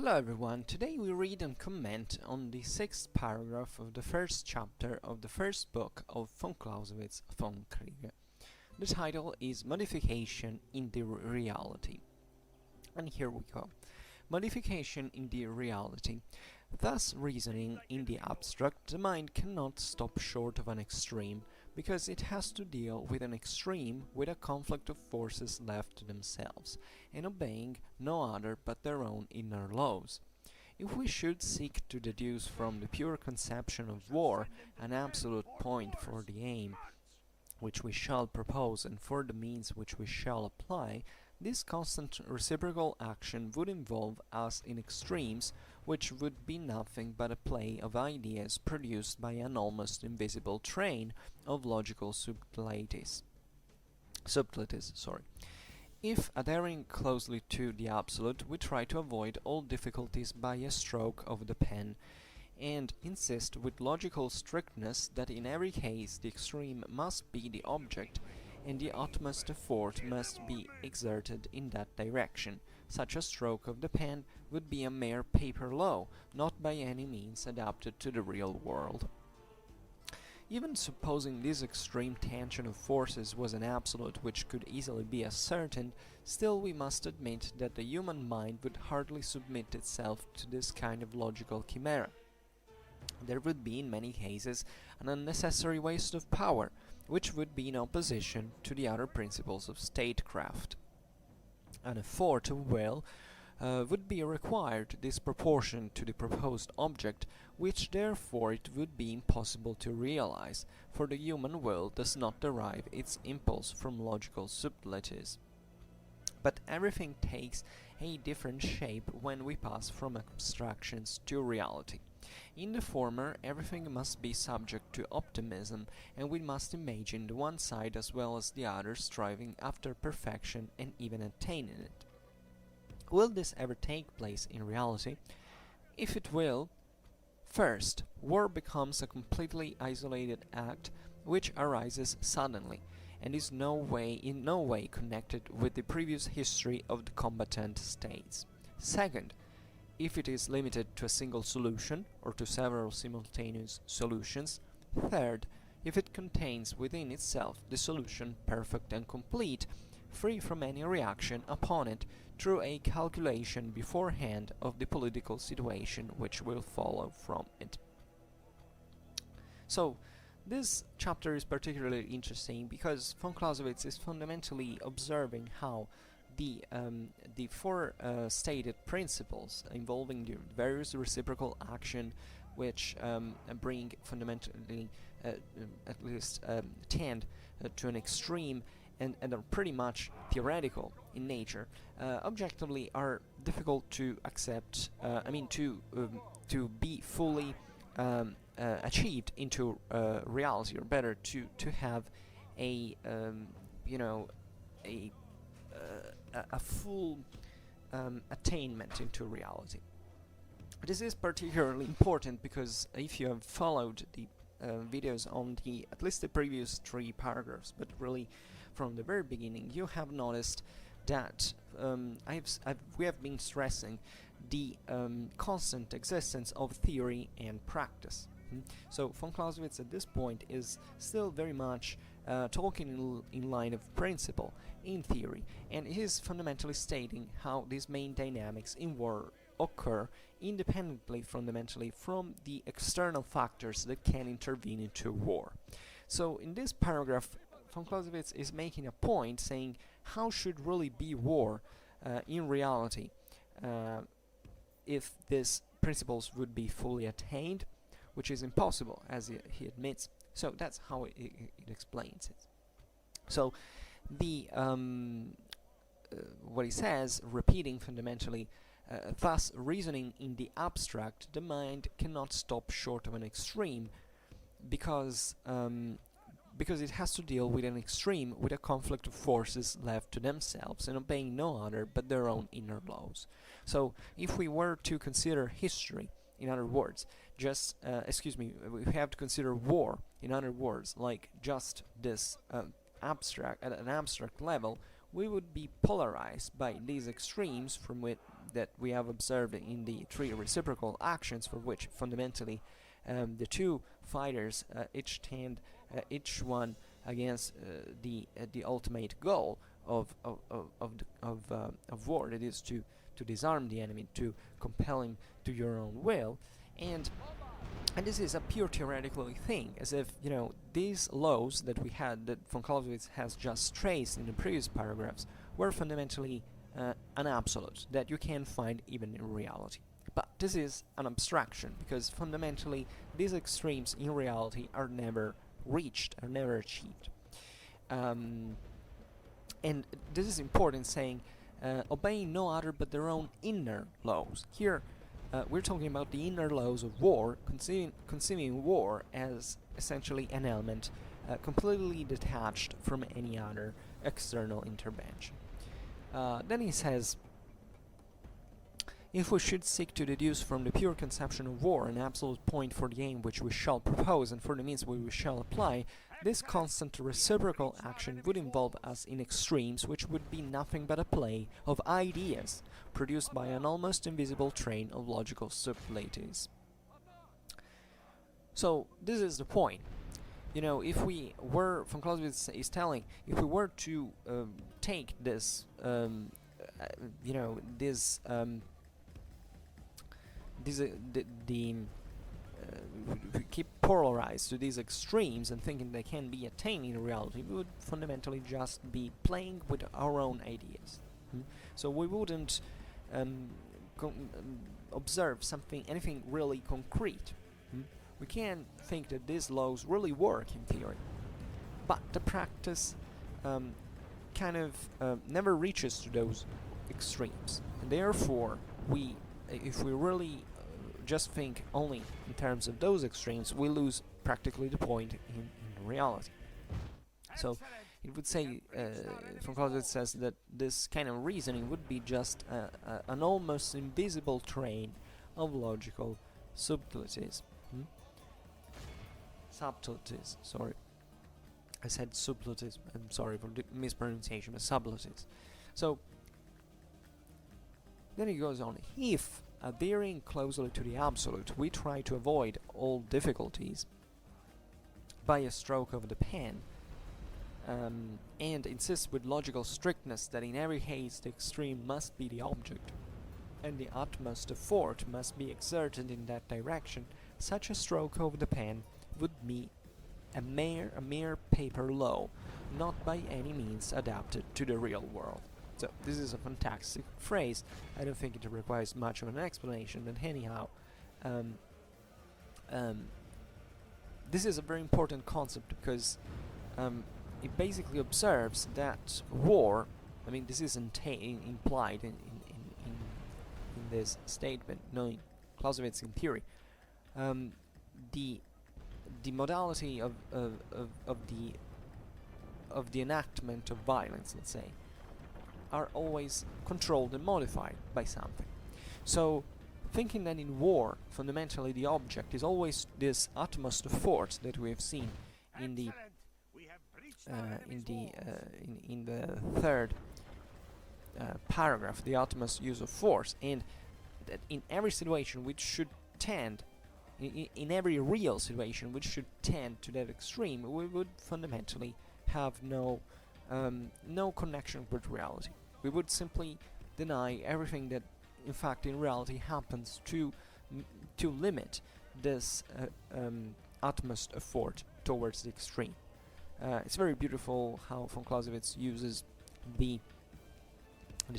Hello everyone, today we read and comment on the sixth paragraph of the first chapter of the first book of von Clausewitz's Vom Krige. The title is Modification in the Reality. And here we go. Modification in the reality. Thus, reasoning in the abstract, the mind cannot stop short of an extreme, because it has to deal with an extreme with a conflict of forces left to themselves, and obeying no other but their own inner laws. If we should seek to deduce from the pure conception of war an absolute point for the aim which we shall propose and for the means which we shall apply, this constant reciprocal action would involve us in extremes which would be nothing but a play of ideas produced by an almost invisible train of logical subtleties. If, adhering closely to the absolute, we try to avoid all difficulties by a stroke of the pen, and insist with logical strictness that in every case the extreme must be the object, and the utmost effort must be exerted in that direction, such a stroke of the pen would be a mere paper law, not by any means adapted to the real world. Even supposing this extreme tension of forces was an absolute which could easily be ascertained, still we must admit that the human mind would hardly submit itself to this kind of logical chimera. There would be in many cases an unnecessary waste of power, which would be in opposition to the other principles of statecraft. An effort of will would be required disproportionate to the proposed object, which therefore it would be impossible to realize, for the human will does not derive its impulse from logical subtleties. But everything takes a different shape when we pass from abstractions to reality. In the former, everything must be subject to optimism, and we must imagine the one side as well as the other striving after perfection and even attaining it. Will this ever take place in reality? If it will, first, war becomes a completely isolated act which arises suddenly, and is in no way connected with the previous history of the combatant states. Second, if it is limited to a single solution, or to several simultaneous solutions. Third, if it contains within itself the solution perfect and complete, free from any reaction upon it through a calculation beforehand of the political situation which will follow from it. So, this chapter is particularly interesting because von Clausewitz is fundamentally observing how the four stated principles involving the various reciprocal action which bring fundamentally at least tend to an extreme and are pretty much theoretical in nature, objectively are difficult to accept, to be fully achieved into reality, or better, to have a a full attainment into reality. This is particularly important because if you have followed the videos on at least the previous three paragraphs, but really from the very beginning, you have noticed that we have been stressing the constant existence of theory and practice. So von Clausewitz at this point is still very much talking in line of principle, in theory, and he is fundamentally stating how these main dynamics in war occur independently, fundamentally, from the external factors that can intervene into war. So in this paragraph, von Clausewitz is making a point saying how should really be war in reality if these principles would be fully attained, which is impossible, as he admits. So that's how it explains it. So the what he says, repeating fundamentally, thus reasoning in the abstract, the mind cannot stop short of an extreme, because it has to deal with an extreme, with a conflict of forces left to themselves and obeying no other but their own inner laws. So if we were to consider history, in other words, just, we have to consider war, in other words, like just this abstract, at an abstract level, we would be polarized by these extremes from that we have observed in the three reciprocal actions, for which fundamentally the two fighters each one against the ultimate goal of war, that is to disarm the enemy, to compel him to your own will, and this is a pure theoretical thing, as if, you know, these laws that we had, that von Clausewitz has just traced in the previous paragraphs, were fundamentally an absolute that you can find even in reality. But this is an abstraction, because fundamentally these extremes in reality are never reached, are never achieved. And this is important, saying obeying no other but their own inner laws. Here we're talking about the inner laws of war, conceiving war as essentially an element completely detached from any other external intervention. Then he says, if we should seek to deduce from the pure conception of war an absolute point for the aim which we shall propose and for the means which we shall apply, this constant reciprocal action would involve us in extremes which would be nothing but a play of ideas produced by an almost invisible train of logical subtleties. So this is the point. You know, if we were, von Clausewitz is telling, if we were to take this, you know, this we keep polarized to these extremes and thinking they can be attained in reality, we would fundamentally just be playing with our own ideas. So we wouldn't observe anything really concrete. We can think that these laws really work in theory, but the practice kind of never reaches to those extremes, and therefore if we really just think only in terms of those extremes, we lose practically the point in reality. So it would say, von Clausewitz says that this kind of reasoning would be just an almost invisible train of logical subtleties. Subtleties, sorry. I said subtleties, I'm sorry for the mispronunciation, but subtleties. So then he goes on, if adhering closely to the absolute, we try to avoid all difficulties by a stroke of the pen, and insist with logical strictness that in every case the extreme must be the object, and the utmost effort must be exerted in that direction, such a stroke of the pen would be a mere paper law, not by any means adapted to the real world. So this is a fantastic phrase. I don't think it requires much of an explanation, but anyhow, this is a very important concept, because it basically observes that war, I mean, this is implied in this statement, knowing Clausewitz in theory, the modality of the enactment of violence, let's say, are always controlled and modified by something. So thinking that in war fundamentally the object is always this utmost effort that we have seen in the third paragraph, the utmost use of force, and that in every situation which should tend, in every real situation which should tend to that extreme, we would fundamentally have no connection with reality. We would simply deny everything that in fact in reality happens to limit this utmost effort towards the extreme. It's very beautiful how von Clausewitz uses the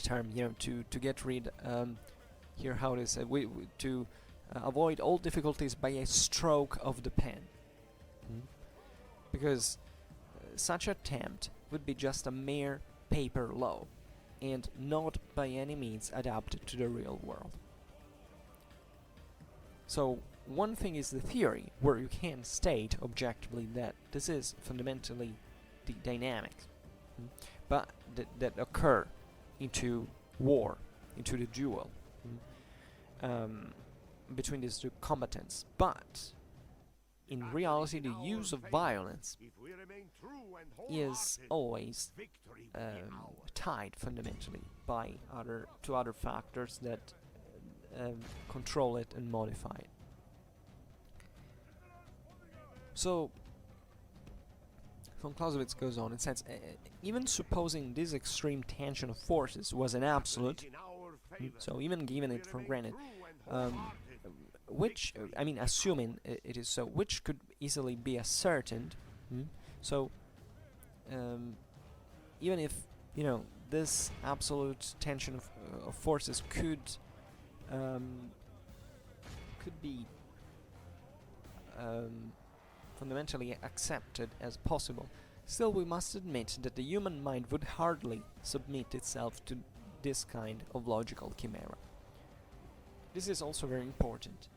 term, you know, to get rid here how it is to avoid all difficulties by a stroke of the pen, because such attempt would be just a mere paper law and not by any means adapted to the real world. So one thing is the theory, where you can state objectively that this is fundamentally the dynamics but that occur into war, into the duel between these two combatants. But in reality the use of violence is always tied fundamentally by other factors that control it and modify it. So von Clausewitz goes on and says, even supposing this extreme tension of forces was an absolute, so even given it for granted, which, I mean, assuming it is so, which could easily be ascertained, so even if, you know, this absolute tension of forces could be fundamentally accepted as possible, still we must admit that the human mind would hardly submit itself to this kind of logical chimera. This is also very important.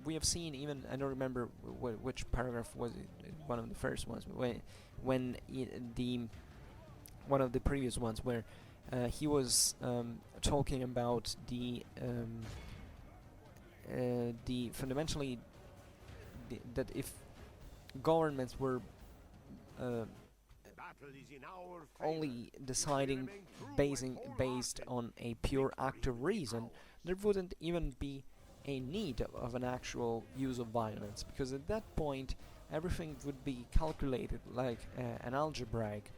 We have seen, even, I don't remember which paragraph was it, one of the first ones, when one of the previous ones, where he was talking about the fundamentally that if governments were only deciding based on a pure act of reason, there wouldn't even be a need of an actual use of violence, because at that point everything would be calculated like an algebraic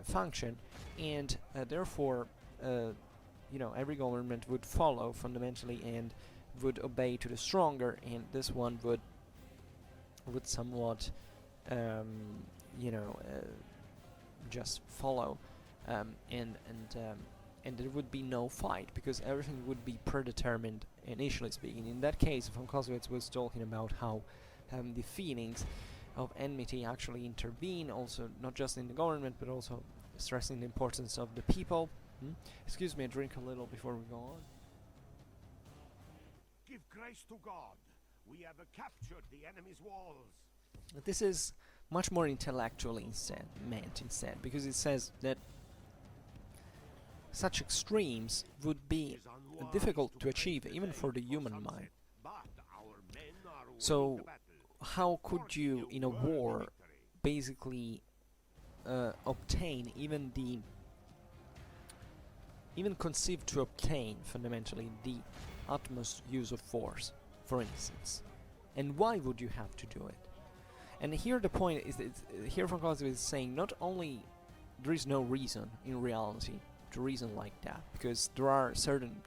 function, and therefore you know, every government would follow fundamentally and would obey to the stronger, and this one would somewhat you know, just follow, and there would be no fight, because everything would be predetermined, initially speaking. In that case, von Clausewitz was talking about how the feelings of enmity actually intervene, also not just in the government, but also stressing the importance of the people. Excuse me, I drink a little before we go on. Give grace to God. We have captured the enemy's walls. This is much more intellectually meant instead, because it says that such extremes would be difficult to achieve even for the human mind. So how could you, in a war, basically obtain even conceive to obtain fundamentally the utmost use of force, for instance? And why would you have to do it? And here the point is that here von Clausewitz is saying not only there is no reason in reality to reason like that, because there are certain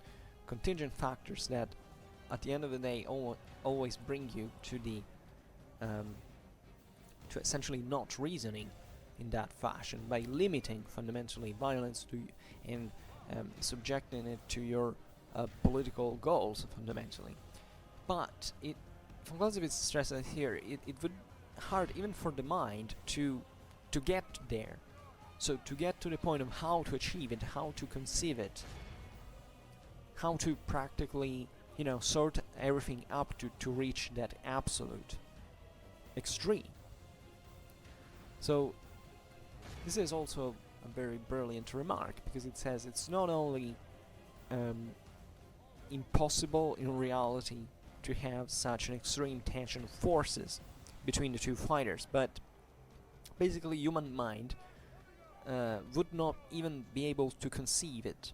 contingent factors that at the end of the day always bring you to the to essentially not reasoning in that fashion, by limiting fundamentally violence to and subjecting it to your political goals fundamentally. But von Clausewitz stresses here, it would hard even for the mind to get there. So to get to the point of how to achieve it, how to conceive it, how to practically, you know, sort everything up to reach that absolute extreme. So this is also a very brilliant remark, because it says it's not only impossible in reality to have such an extreme tension of forces between the two fighters, but basically human mind would not even be able to conceive it.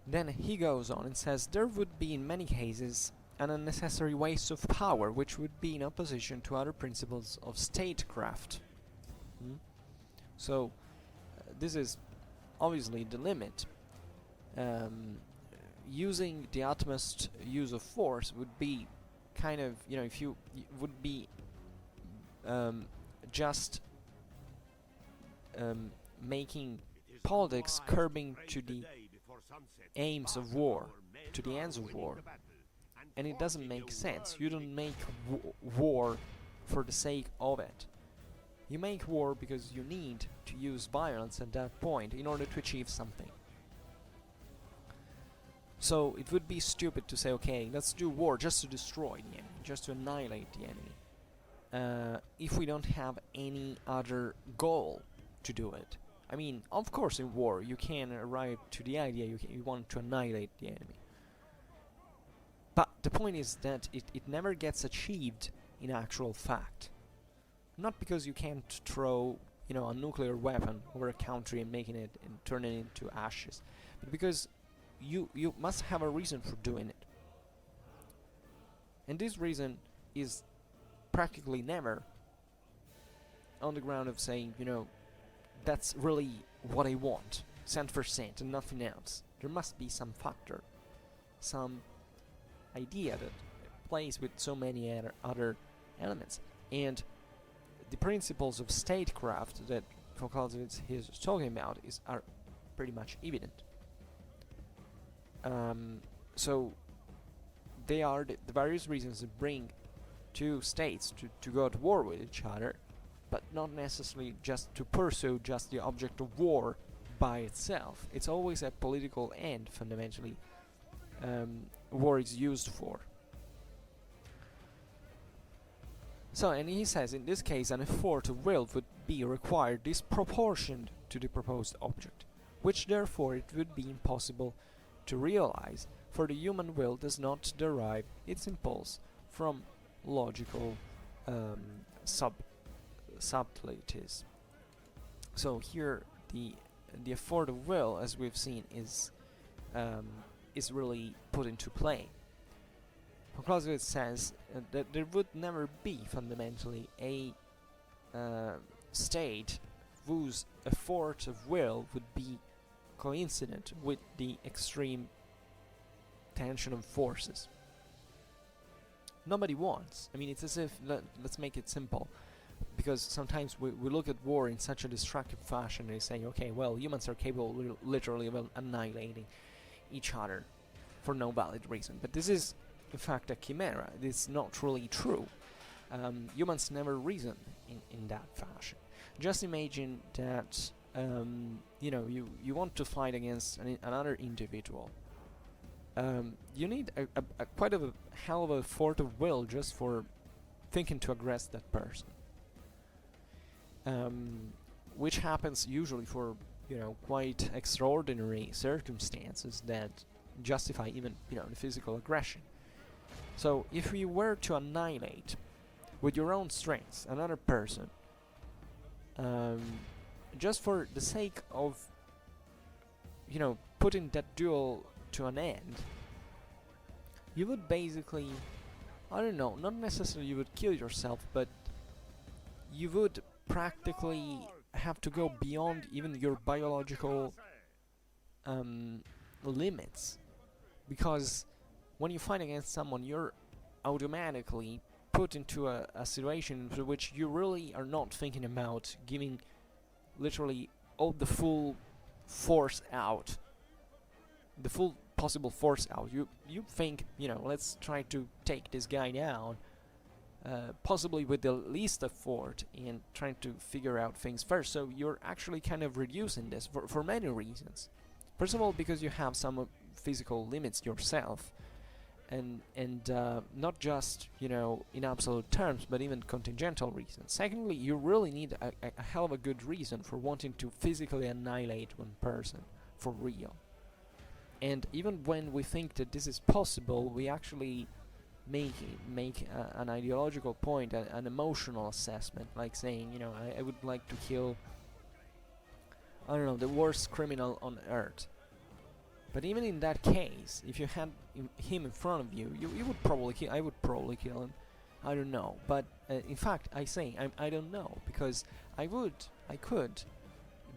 Then he goes on and says there would be in many cases an unnecessary waste of power, which would be in opposition to other principles of statecraft. So this is obviously the limit. Using the utmost use of force would be kind of, you know, if you would be just making politics curbing to the aims of war, to the ends of war, and it doesn't make sense. You don't make war for the sake of it. You make war because you need to use violence at that point in order to achieve something. So it would be stupid to say, okay, let's do war just to destroy the enemy, just to annihilate the enemy, if we don't have any other goal to do it. I mean, of course in war you can arrive to the idea you want to annihilate the enemy. But the point is that it never gets achieved in actual fact. Not because you can't throw, you know, a nuclear weapon over a country and making it and turning it into ashes, but because you must have a reason for doing it. And this reason is practically never on the ground of saying, you know, that's really what I want, cent for cent, and nothing else. There must be some factor, some idea that plays with so many other elements. And the principles of statecraft that von Clausewitz is talking about are pretty much evident. So they are the various reasons that bring two states to go to war with each other, but not necessarily just to pursue just the object of war by itself. It's always a political end, fundamentally, war is used for. So, and he says, in this case, an effort of will would be required disproportioned to the proposed object, which therefore it would be impossible to realize, for the human will does not derive its impulse from logical subtleties. So here, the effort of will, as we've seen, is really put into play. Von Clausewitz says that there would never be fundamentally a state whose effort of will would be coincident with the extreme tension of forces. Nobody wants. I mean, it's as if, let's make it simple, because sometimes we look at war in such a destructive fashion and say, okay, well, humans are capable literally of annihilating each other for no valid reason. But this is, in fact, a chimera. It's not truly true. Humans never reason in that fashion. Just imagine that, you know, you want to fight against another individual. You need a quite a hell of a effort of will just for thinking to aggress that person. Which happens usually for, you know, quite extraordinary circumstances that justify even, you know, the physical aggression. So if you were to annihilate with your own strength another person, just for the sake of, you know, putting that duel to an end, you would basically, I don't know, not necessarily you would kill yourself, but you would practically have to go beyond even your biological limits, because when you fight against someone, you're automatically put into a situation in which you really are not thinking about giving literally all the full force out, the full possible force out. You think, you know, let's try to take this guy down, possibly with the least effort, and trying to figure out things first. So you're actually kind of reducing this for many reasons. First of all, because you have some physical limits yourself, and not just, you know, in absolute terms, but even contingental reasons. Secondly, you really need a hell of a good reason for wanting to physically annihilate one person for real. And even when we think that this is possible, we actually make an ideological point, an emotional assessment, like saying, you know, I would like to kill, I don't know, the worst criminal on earth. But even in that case, if you had him in front of you, you would probably kill. I would probably kill him. I don't know. But in fact, I don't know, because I could.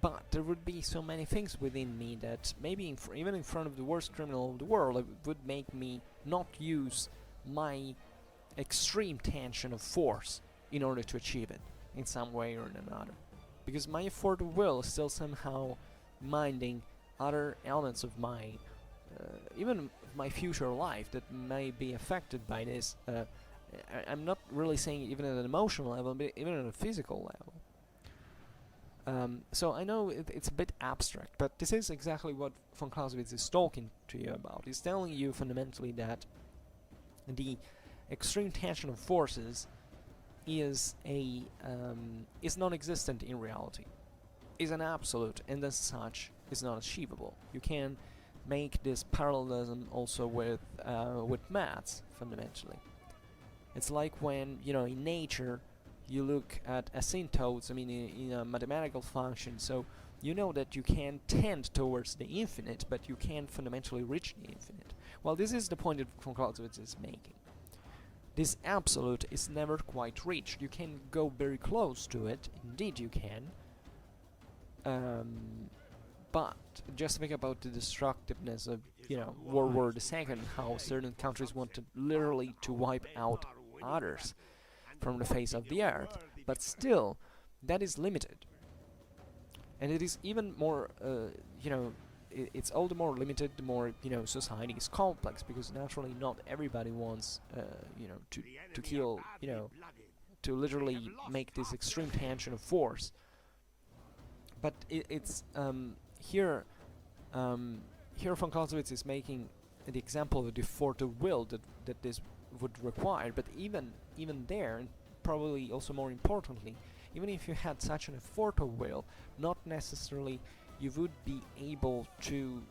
But there would be so many things within me that maybe even in front of the worst criminal of the world, it would make me not use my extreme tension of force in order to achieve it in some way or another. Because my effort of will is still somehow minding other elements of my, even my future life that may be affected by this. I'm not really saying even at an emotional level, but even at a physical level. So I know it's a bit abstract, but this is exactly what von Clausewitz is talking to you about. He's telling you fundamentally that the extreme tension of forces is non-existent in reality, is an absolute, and as such is not achievable. You can make this parallelism also with maths fundamentally. It's like when, you know, in nature you look at asymptotes, I mean in a mathematical function, so you know that you can tend towards the infinite, but you can't fundamentally reach the infinite. Well, this is the point that von Clausewitz is making. This absolute is never quite reached. You can go very close to it, indeed you can, but just think about the destructiveness of, you know, World War II, how certain countries wanted literally to wipe out others from the face of the earth, but still, that is limited. And it is even more, you know, it's all the more limited the more, you know, society is complex, because naturally not everybody wants, you know, to kill, you know, to literally make this extreme tension of force. But it's here von Clausewitz is making the example of the force of will that this would require. But even there, and probably also more importantly, even if you had such an effort of will, not necessarily you would be able to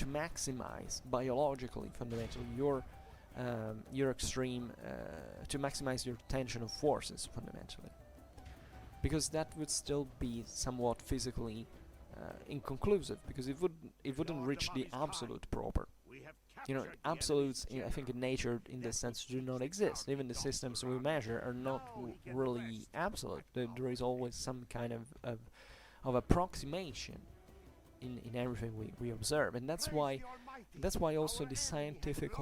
maximize biologically, fundamentally, your extreme, to maximize your tension of forces, fundamentally, because that would still be somewhat physically inconclusive, because it wouldn't reach the absolute proper. You know, absolutes, I think, in nature, in this sense, do not exist. Even the systems we measure are not really absolute. There is always some kind of approximation in everything we observe, and that's why also the scientific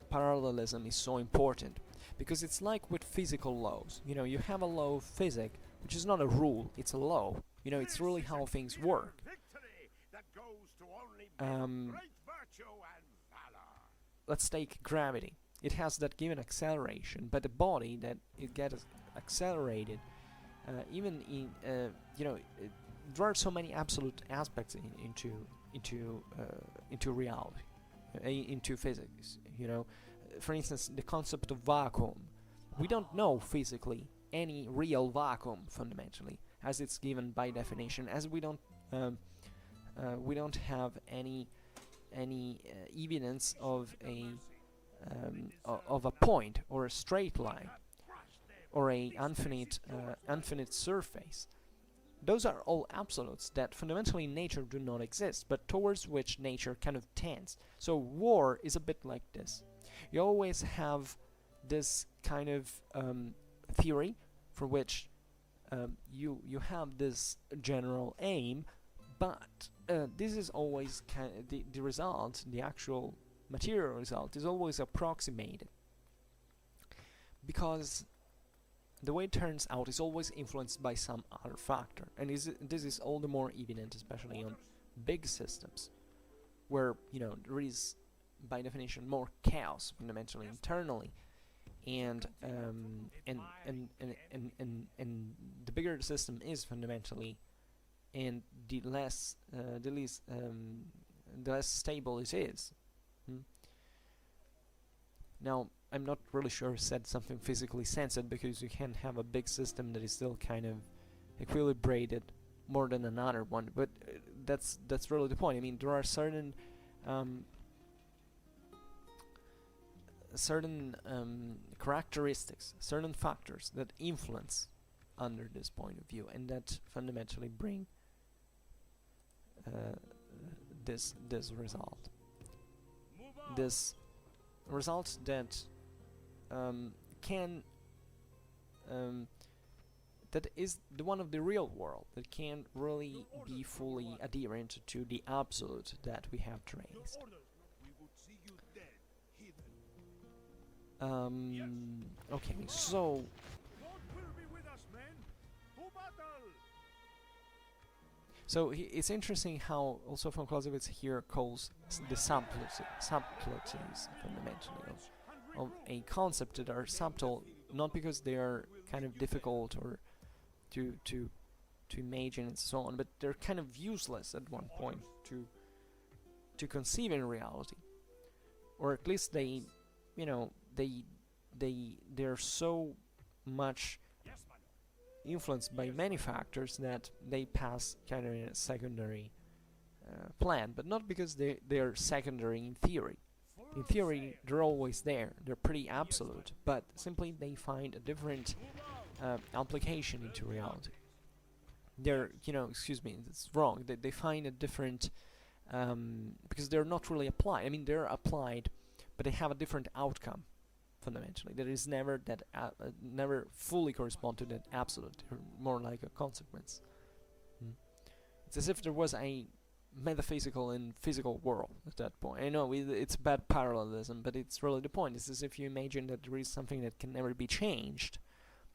parallelism is so important, because it's like with physical laws. You know, you have a law of physics, which is not a rule, it's a law. You know, it's really how things work. Let's take gravity. It has that given acceleration, but the body that it gets accelerated, even in, you know, there are so many absolute aspects into reality, into physics. You know, for instance, the concept of vacuum. We don't know physically any real vacuum fundamentally, as it's given by definition, as we don't have any evidence of a point or a straight line or a infinite surface. Those are all absolutes that fundamentally in nature do not exist, but towards which nature kind of tends. So war is a bit like this. You always have this kind of theory for which you have this general aim, but this is always the result, the actual material result is always approximated, because the way it turns out is always influenced by some other factor, and this is all the more evident, especially on big systems, where, you know, there is by definition more chaos fundamentally internally, and the bigger the system is fundamentally, and the less stable it is. Now, I'm not really sure I said something physically sensed, because you can have a big system that is still kind of equilibrated more than another one, but that's really the point. I mean, there are certain characteristics, certain factors that influence under this point of view, and that fundamentally bring this result. This result that that is the one of the real world, that can really be fully adherent to the absolute that we have traced. Okay, so it's interesting how also von Clausewitz here calls the subtleties fundamentally of a concept that are subtle, not because they are kind of difficult or to imagine and so on, but they're kind of useless at one point to conceive in reality, or at least they, you know, they're so much influenced by many factors that they pass kind of in a secondary plan, but not because they're secondary in theory. In theory, they're always there. They're pretty absolute, but simply they find a different application into reality. They're, excuse me, it's wrong. They find a different, because they're not really applied. I mean, they're applied, but they have a different outcome, fundamentally. That is never that, never fully correspond to that absolute. They're more like a consequence. It's as if there was a metaphysical and physical world at that point. I know it's bad parallelism, but it's really the point. It's as if you imagine that there is something that can never be changed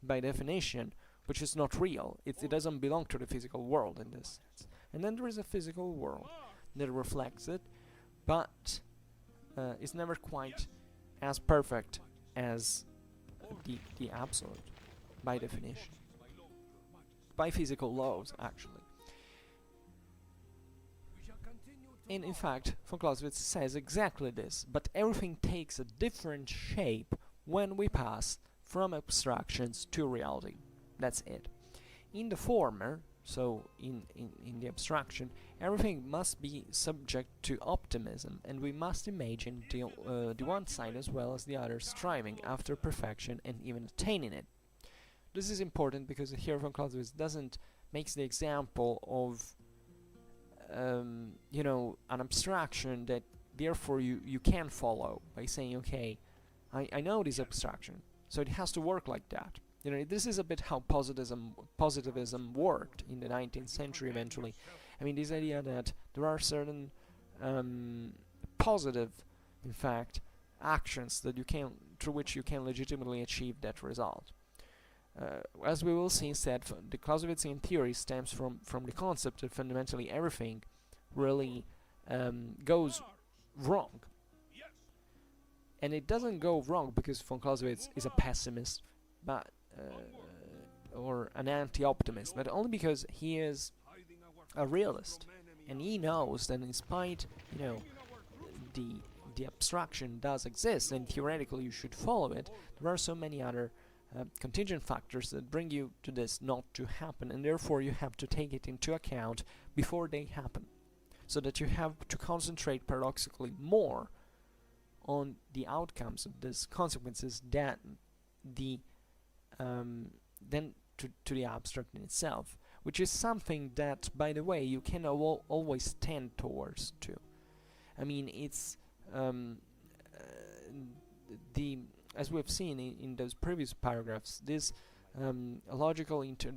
by definition, which is not real. It doesn't belong to the physical world in this sense. And then there is a physical world that reflects it, but it's never quite as perfect as the absolute, by definition. By physical laws, actually. And in fact, von Clausewitz says exactly this, but everything takes a different shape when we pass from abstractions to reality. That's it. In the former, so in the abstraction, everything must be subject to optimism, and we must imagine the one side as well as the other striving after perfection and even attaining it. This is important because here von Clausewitz makes the example of an abstraction that therefore you can follow by saying, okay, I know this abstraction, so it has to work like that. This is a bit how positivism worked in the 19th century eventually. I mean, this idea that there are certain positive, in fact, actions that through which you can legitimately achieve that result. As we will see instead, the Clausewitzian theory stems from the concept that fundamentally everything really goes wrong. And it doesn't go wrong because von Clausewitz is a pessimist, but or an anti-optimist, but only because he is a realist, and he knows that in spite, the abstraction does exist, and theoretically you should follow it, there are so many other contingent factors that bring you to this not to happen, and therefore you have to take it into account before they happen, so that you have to concentrate paradoxically more on the outcomes of these consequences than to the abstract in itself, which is something that, by the way, you can always tend towards too. I mean, it's as we've seen in those previous paragraphs, this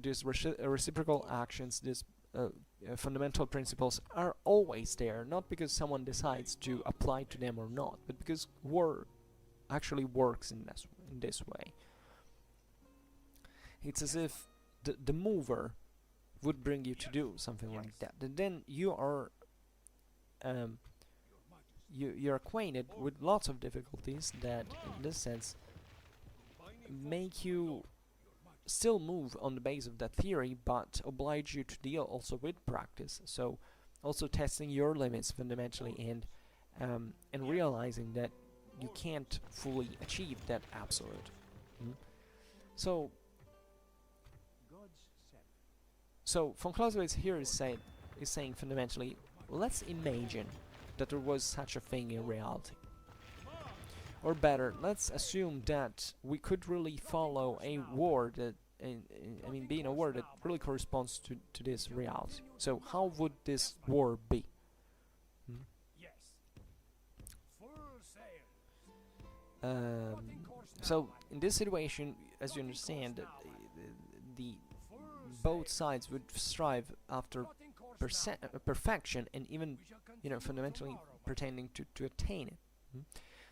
these reciprocal actions, these fundamental principles are always there, not because someone decides to apply to them or not, but because war actually works in this way. It's as if the mover would bring you to do something like that, and then you are you're acquainted with lots of difficulties that, in this sense, make you still move on the base of that theory, but oblige you to deal also with practice. So, also testing your limits fundamentally, and realizing that you can't fully achieve that absolute. So von Clausewitz here is saying fundamentally, let's imagine that there was such a thing in reality. Or better, let's assume that we could really follow a war that, being a war that really corresponds to this reality. So how would this war be? So in this situation, as you understand, the both sides would strive after perfection, and even, fundamentally pretending to attain it.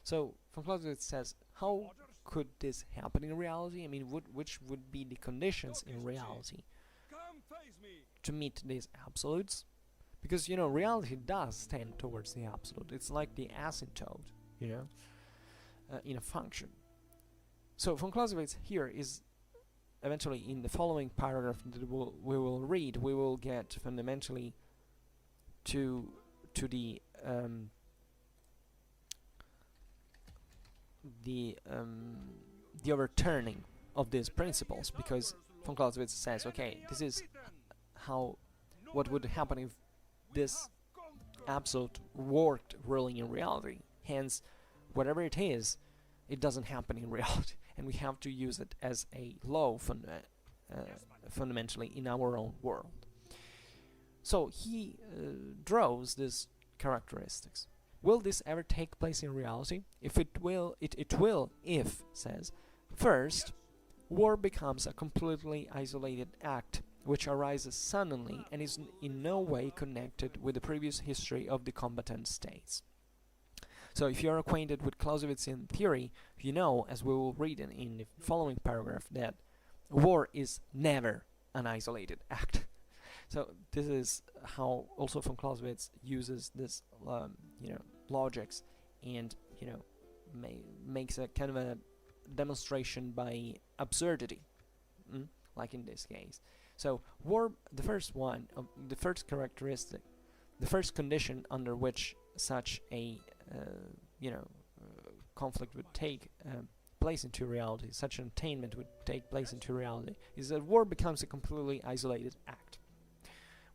So von Clausewitz says, how could this happen in reality? I mean, which would be the conditions in reality to meet these absolutes? Because, reality does tend towards the absolute. It's like the asymptote, in a function. So von Clausewitz here is eventually, in the following paragraph that we will read, we will get fundamentally to the overturning of these principles, because von Clausewitz says, okay, this is what would happen if this absolute worked really in reality. Hence, whatever it is, it doesn't happen in reality, and we have to use it as a law fundamentally in our own world. So he draws these characteristics. Will this ever take place in reality? If it will, it will if, says, first, war becomes a completely isolated act which arises suddenly and is in no way connected with the previous history of the combatant states. So if you're acquainted with Clausewitzian theory, you know, as we will read in the following paragraph, that war is never an isolated act. So this is how also von Clausewitz uses this, logics, and makes a kind of a demonstration by absurdity, like in this case. So war, the first characteristic, the first condition under which such a conflict would take place into reality, such an attainment would take place into reality, is that war becomes a completely isolated act,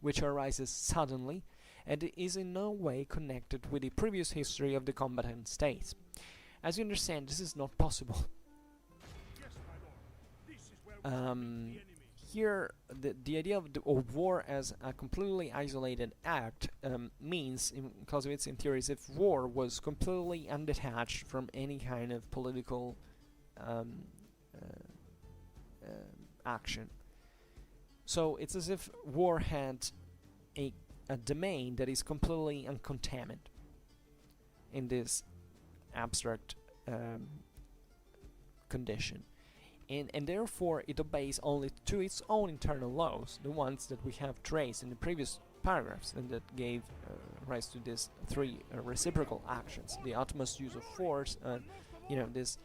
which arises suddenly and is in no way connected with the previous history of the combatant states. As you understand, this is not possible. Here, the idea of war as a completely isolated act means, in Clausewitzian theories, if war was completely undetached from any kind of political action. So it's as if war had a domain that is completely uncontaminated in this abstract condition. And therefore it obeys only to its own internal laws, the ones that we have traced in the previous paragraphs, and that gave rise to these three reciprocal actions: the utmost use of force, this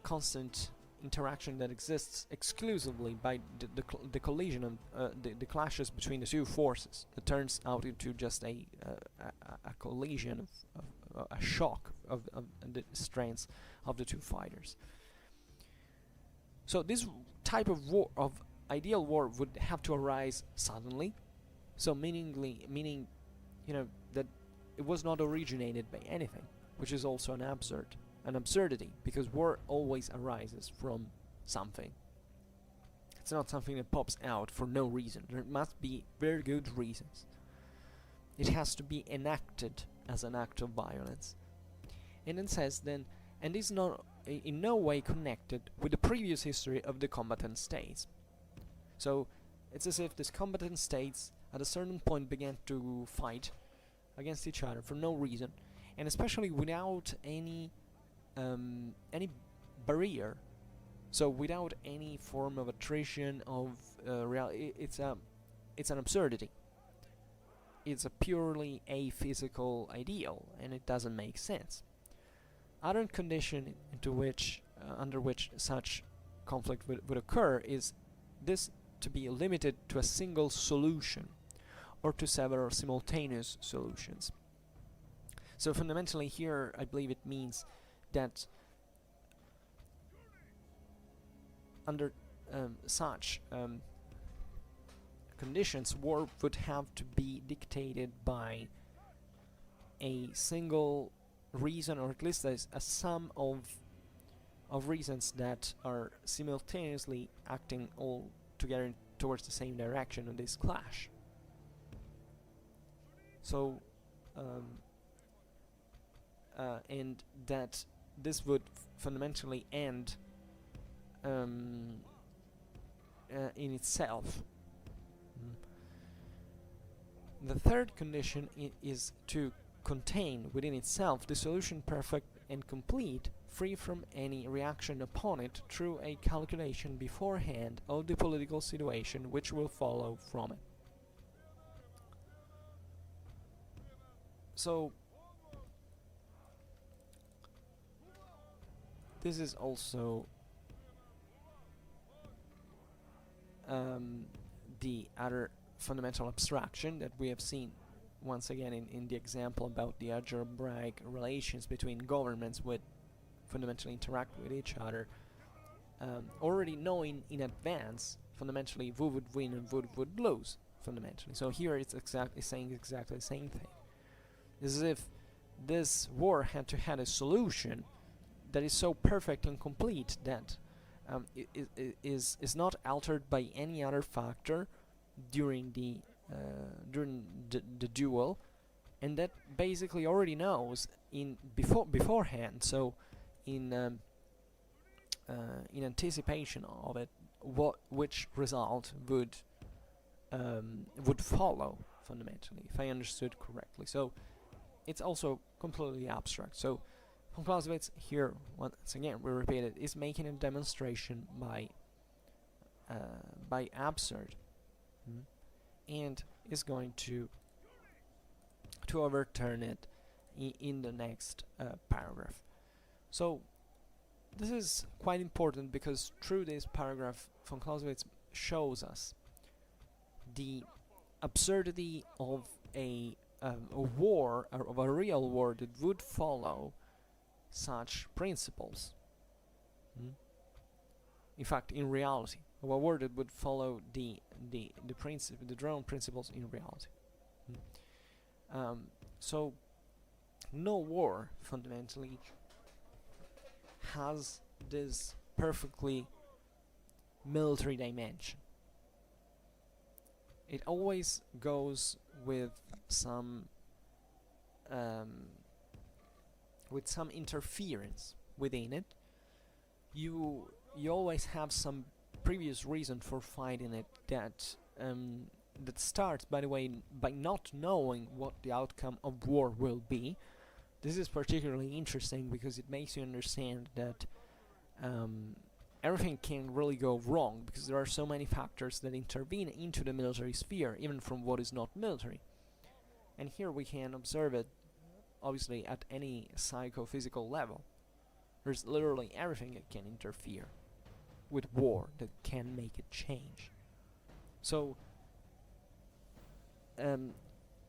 constant interaction that exists exclusively by the collision of the clashes between the two forces, that turns out into just a collision of a shock of the strengths of the two fighters. So this type of war, of ideal war, would have to arise suddenly, so meaning that it was not originated by anything, which is also an absurdity, because war always arises from something. It's not something that pops out for no reason. There must be very good reasons. It has to be enacted as an act of violence. And then says and is not in no way connected with the previous history of the combatant states. So it's as if these combatant states at a certain point began to fight against each other for no reason, and especially without any barrier. So without any form of attrition of reality. It's an absurdity. It's a purely aphysical ideal, and it doesn't make sense. Other condition under which such conflict would occur is this to be limited to a single solution, or to several simultaneous solutions. So fundamentally here, I believe it means that under such conditions, war would have to be dictated by a single reason, or at least a sum of reasons that are simultaneously acting all together towards the same direction in this clash. So and that this would fundamentally end in itself. The third condition is to contain within itself the solution perfect and complete, free from any reaction upon it through a calculation beforehand of the political situation which will follow from it. So this is also the other fundamental abstraction that we have seen once again in the example about the algebraic relations between governments which fundamentally interact with each other. already knowing in advance fundamentally who would win and who would lose fundamentally. So here it's saying exactly the same thing. It's as if this war had to have a solution that is so perfect and complete that is not altered by any other factor during the duel, and that basically already knows beforehand. So in anticipation of it, which result would follow fundamentally, if I understood correctly. So it's also completely abstract. So von Clausewitz here, once again, we repeat it, is making a demonstration by absurd, and is going to overturn it in the next paragraph. So this is quite important because through this paragraph, von Clausewitz shows us the absurdity of a war, of a real war that would follow such principles. In fact, in reality, of a war that would follow the drone principles in reality. So no war fundamentally has this perfectly military dimension. It always goes with some interference within it. You always have some previous reason for fighting it that starts, by the way, by not knowing what the outcome of war will be. This is particularly interesting because it makes you understand that everything can really go wrong because there are so many factors that intervene into the military sphere, even from what is not military. And here we can observe it, obviously, at any psychophysical level. There's literally everything that can interfere with war that can make it change. So, and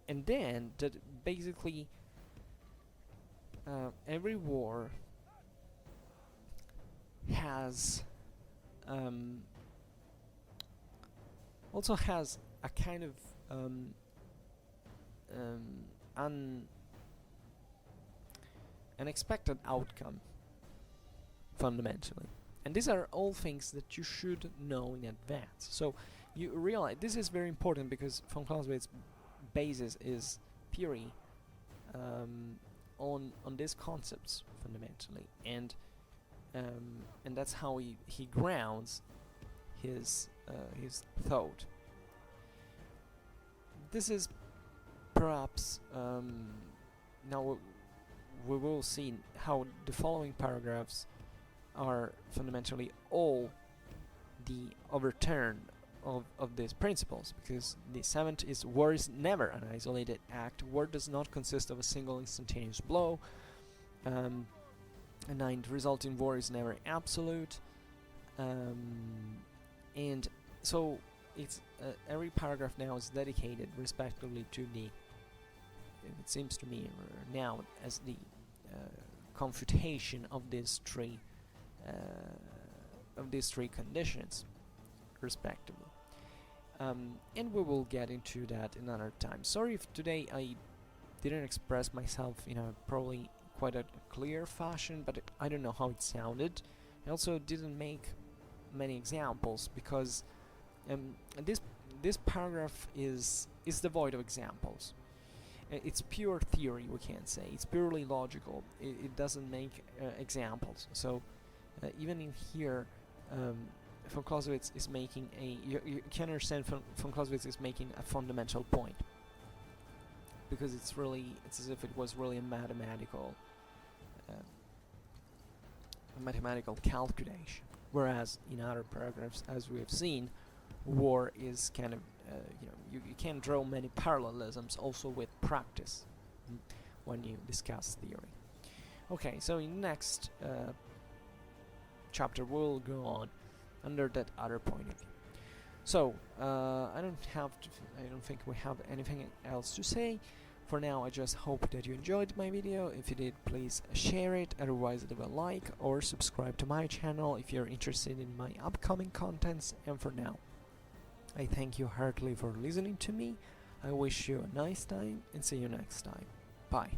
then that basically every war has also has a kind of unexpected outcome fundamentally, and these are all things that you should know in advance. So you realize this is very important because von Clausewitz's basis is theory on these concepts fundamentally, and that's how he grounds his thought. This is perhaps now we will see how the following paragraphs are fundamentally all the overturn of these principles, because the 7th is war is never an isolated act. War does not consist of a single instantaneous blow. A 9th, result in war is never absolute. And so it's every paragraph now is dedicated respectively to the, it seems to me now, as the confutation of these three conditions respectively. And we will get into that another time. Sorry if today I didn't express myself in a probably quite a clear fashion, but I don't know how it sounded. I also didn't make many examples because this paragraph is devoid of examples. It's pure theory, we can say. It's purely logical. It doesn't make examples. So even in here, von Clausewitz is making a... You can understand von Clausewitz is making a fundamental point, because it's as if it was really a mathematical calculation. Whereas in other paragraphs, as we have seen, war is kind of you can draw many parallelisms also with practice when you discuss theory. Okay, so in next chapter we'll go on under that other point of view. So I don't think we have anything else to say. For now, I just hope that you enjoyed my video. If you did, please share it, otherwise leave a like or subscribe to my channel if you're interested in my upcoming contents. And for now, I thank you heartily for listening to me. I wish you a nice time and see you next time. Bye.